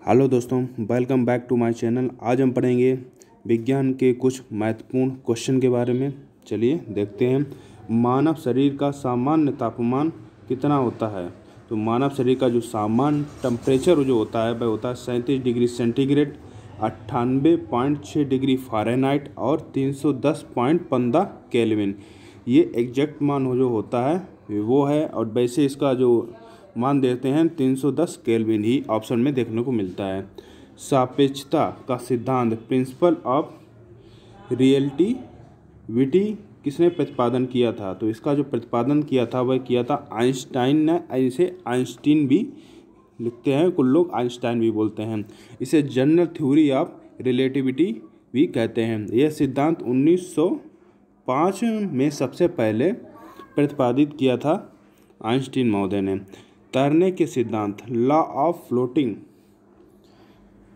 Hello दोस्तों, welcome back to my channel. आज हम पढ़ेंगे विज्ञान के कुछ महत्वपूर्ण क्वेश्चन के बारे में। चलिए देखते हैं। मानव शरीर का सामान्य तापमान कितना होता है? तो मानव शरीर का जो सामान्य टेम्परेचर जो होता है वह होता है 37 डिग्री सेंटीग्रेड, 98.6 डिग्री फ़ारेनहाइट और 310.15 केल्विन। ये एग्जैक्ट मान जो होता है वो है, और वैसे इसका जो मान देते हैं 310 केल्विन ही ऑप्शन में देखने को मिलता है। सापेक्षता का सिद्धांत, प्रिंसिपल ऑफ रिलेटिविटी, किसने प्रतिपादन किया था? तो इसका जो प्रतिपादन किया था वह किया था आइंस्टाइन ने। इसे आइंस्टीन भी लिखते हैं, कुछ लोग आइंस्टाइन भी बोलते हैं। इसे जनरल थ्योरी ऑफ रिलेटिविटी भी कहते हैं। यह सिद्धांत 1905 में सबसे पहले प्रतिपादित किया था आइंस्टीन महोदय ने। तैरने के सिद्धांत, लॉ ऑफ फ्लोटिंग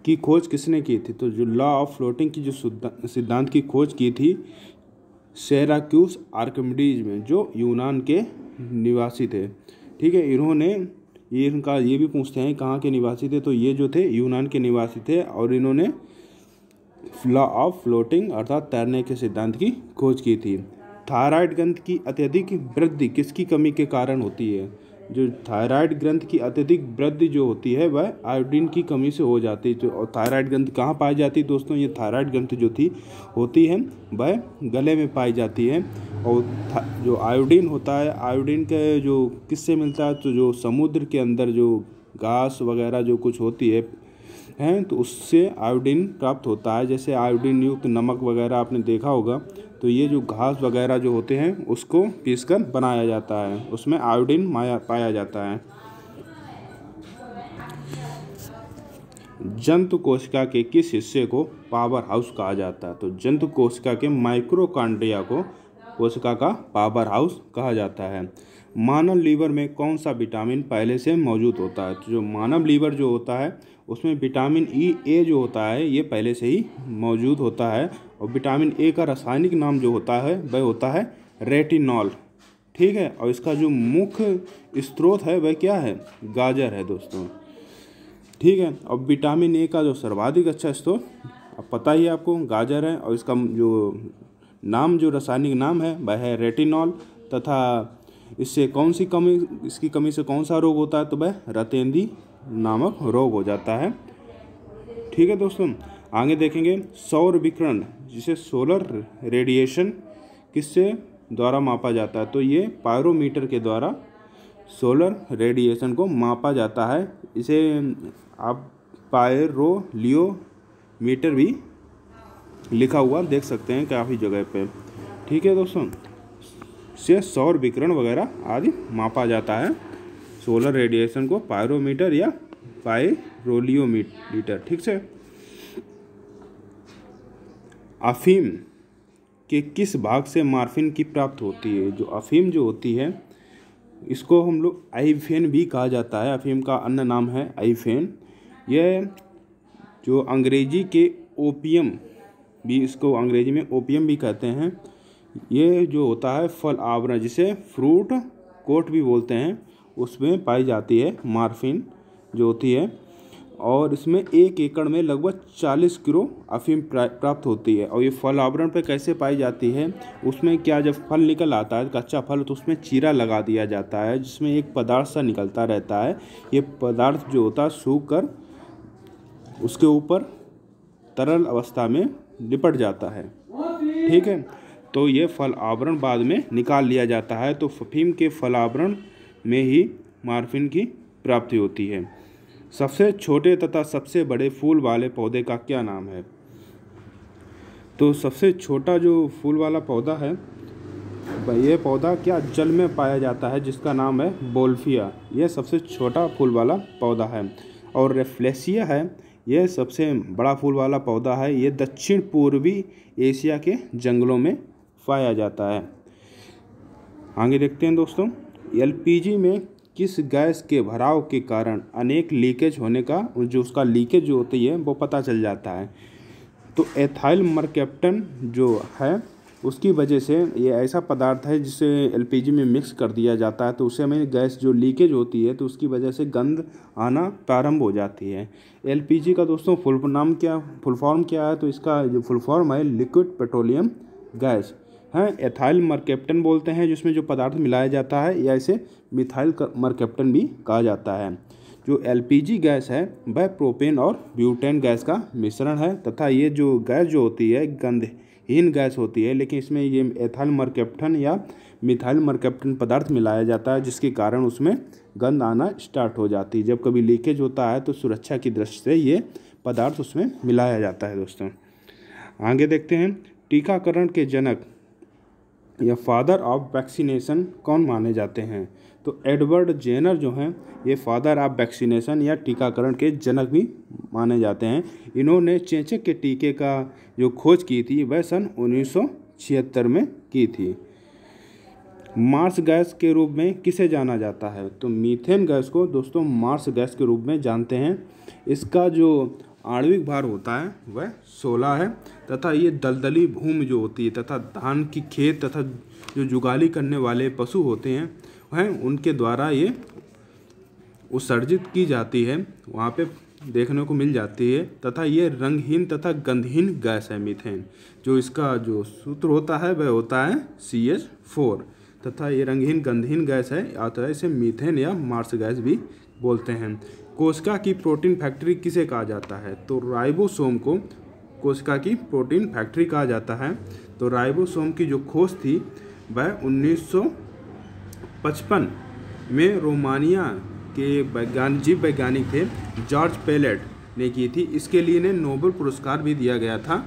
की खोज किसने की थी? तो जो लॉ ऑफ फ्लोटिंग की जो सिद्धांत की खोज की थी सिराक्यूस आर्किमिडीज में, जो यूनान के निवासी थे। ठीक है, इनका ये भी पूछते हैं कहाँ के निवासी थे, तो ये जो थे यूनान के निवासी थे, और इन्होंने लॉ ऑफ फ्लोटिंग अर्थात तैरने के सिद्धांत की खोज की थी। थायराइड ग्रंथ की अत्यधिक वृद्धि किसकी कमी के कारण होती है? जो थायराइड ग्रंथ की अत्यधिक वृद्धि जो होती है वह आयोडीन की कमी से हो जाती है। तो और थायराइड ग्रंथ कहाँ पाई जाती है दोस्तों? ये थायराइड ग्रंथ जो होती है वह गले में पाई जाती है। और जो आयोडीन होता है, आयोडीन के जो किससे मिलता है? तो जो समुद्र के अंदर जो घास वगैरह जो कुछ होती है तो उससे आयोडीन प्राप्त होता है। जैसे आयोडीन युक्त नमक वगैरह आपने देखा होगा, तो ये जो घास वगैरह जो होते हैं उसको पीसकर बनाया जाता है, उसमें आयोडीन पाया जाता है। जंतु कोशिका के किस हिस्से को पावर हाउस कहा जाता है? तो जंतु कोशिका के माइक्रोकांड्रिया को कोशिका का पावर हाउस कहा जाता है। मानव लीवर में कौन सा विटामिन पहले से मौजूद होता है? तो जो मानव लीवर जो होता है उसमें विटामिन ए जो होता है ये पहले से ही मौजूद होता है, और विटामिन ए का रासायनिक नाम जो होता है वह होता है रेटिनॉल। ठीक है, और इसका जो मुख्य स्रोत है वह क्या है? गाजर है दोस्तों। ठीक है, और विटामिन ए का जो सर्वाधिक अच्छा स्रोत अब पता ही है आपको, गाजर है, और इसका जो रासायनिक नाम है वह है रेटिनॉल। तथा इसकी कमी से कौन सा रोग होता है? तो वह रतेंदी नामक रोग हो जाता है। ठीक है दोस्तों, आगे देखेंगे सौर विकिरण, जिसे सोलर रेडिएशन किससे द्वारा मापा जाता है? तो ये पायरोमीटर के द्वारा सोलर रेडिएशन को मापा जाता है। इसे आप पायरोलियोमीटर भी लिखा हुआ देख सकते हैं काफ़ी जगह पे। ठीक है दोस्तों, से सौर विकिरण वगैरह आदि मापा जाता है। सोलर रेडिएशन को पायरोमीटर या पायरोलियोमीटर। ठीक से, अफीम के किस भाग से मॉर्फिन की प्राप्त होती है? जो अफीम जो होती है इसको हम लोग आइफेन भी कहा जाता है। अफीम का अन्य नाम है आइफेन। यह जो अंग्रेजी के ओपियम भी, इसको अंग्रेजी में ओपियम भी कहते हैं। ये जो होता है फल आवरण, जिसे फ्रूट कोट भी बोलते हैं, उसमें पाई जाती है मॉर्फिन जो होती है, और इसमें 1 एकड़ में लगभग 40 किलो अफीम प्राप्त होती है। और ये फल आवरण पे कैसे पाई जाती है? उसमें क्या, जब फल निकल आता है कच्चा फल, तो उसमें चीरा लगा दिया जाता है, जिसमें एक पदार्थ सा निकलता रहता है। ये पदार्थ जो होता है सूख कर उसके ऊपर तरल अवस्था में लिपट जाता है। ठीक है, तो ये फल आवरण बाद में निकाल लिया जाता है। तो अफीम के फल आवरण में ही मॉर्फिन की प्राप्ति होती है। सबसे छोटे तथा सबसे बड़े फूल वाले पौधे का क्या नाम है? तो सबसे छोटा जो फूल वाला पौधा है यह पौधा क्या जल में पाया जाता है, जिसका नाम है बोल्फिया। यह सबसे छोटा फूल वाला पौधा है। और रेफ्लेसिया है, यह सबसे बड़ा फूल वाला पौधा है। यह दक्षिण पूर्वी एशिया के जंगलों में पाया जाता है। आगे देखते हैं दोस्तों, एलपीजी में किस गैस के भराव के कारण अनेक लीकेज होने का, जो उसका लीकेज जो होती है वो पता चल जाता है? तो एथाइल मरकैप्टन जो है उसकी वजह से ये ऐसा पदार्थ है जिसे एलपीजी में मिक्स कर दिया जाता है, तो उससे हमें गैस जो लीकेज होती है तो उसकी वजह से गंध आना प्रारंभ हो जाती है। एलपीजी का दोस्तों फुल फॉर्म क्या है, तो इसका जो फुल फॉर्म है लिक्विड पेट्रोलियम गैस है। एथाइल मरकैप्टन बोलते हैं जिसमें जो पदार्थ मिलाया जाता है, या इसे मिथाइल मरकैप्टन भी कहा जाता है। जो एलपीजी गैस है वह प्रोपेन और ब्यूटेन गैस का मिश्रण है, तथा ये जो गैस जो होती है गंधहीन गैस होती है, लेकिन इसमें ये एथाइल मरकैप्टन या मिथाइल मरकैप्टन पदार्थ मिलाया जाता है, जिसके कारण उसमें गंध आना स्टार्ट हो जाती है। जब कभी लीकेज होता है तो सुरक्षा की दृष्टि से ये पदार्थ उसमें मिलाया जाता है। दोस्तों आगे देखते हैं, टीकाकरण के जनक या फादर ऑफ वैक्सीनेशन कौन माने जाते हैं। तो एडवर्ड जेनर जो हैं ये फादर ऑफ वैक्सीनेशन या टीकाकरण के जनक भी माने जाते हैं। इन्होंने चेचक के टीके का जो खोज की थी वह सन 1976 में की थी। मार्स गैस के रूप में किसे जाना जाता है, तो मीथेन गैस को दोस्तों मार्स गैस के रूप में जानते हैं। इसका जो आणविक भार होता है वह 16 है, तथा ये दलदली भूमि जो होती है तथा धान की खेत तथा जो जुगाली करने वाले पशु होते हैं वह उनके द्वारा ये उत्सर्जित की जाती है, वहाँ पे देखने को मिल जाती है। तथा ये रंगहीन तथा गंधहीन गैस है मीथेन। जो इसका जो सूत्र होता है वह होता है CH4, तथा ये रंगहीन गंधहीन गैस है, आता है इसे मीथेन या मार्स गैस भी बोलते हैं। कोशिका की प्रोटीन फैक्ट्री किसे कहा जाता है, तो राइबोसोम को कोशिका की प्रोटीन फैक्ट्री कहा जाता है। तो राइबोसोम की जो खोज थी वह 1955 में रोमानिया के जीव वैज्ञानिक थे जॉर्ज पेलेट ने की थी। इसके लिए इन्हें नोबेल पुरस्कार भी दिया गया था।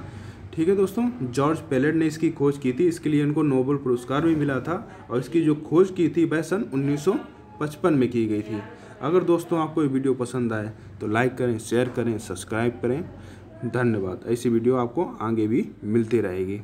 ठीक है दोस्तों, जॉर्ज पेलेट ने इसकी खोज की थी, इसके लिए इनको नोबेल पुरस्कार भी मिला था, और इसकी जो खोज की थी वह सन 1955 में की गई थी। अगर दोस्तों आपको ये वीडियो पसंद आए तो लाइक करें, शेयर करें, सब्सक्राइब करें। धन्यवाद। ऐसी वीडियो आपको आगे भी मिलती रहेगी।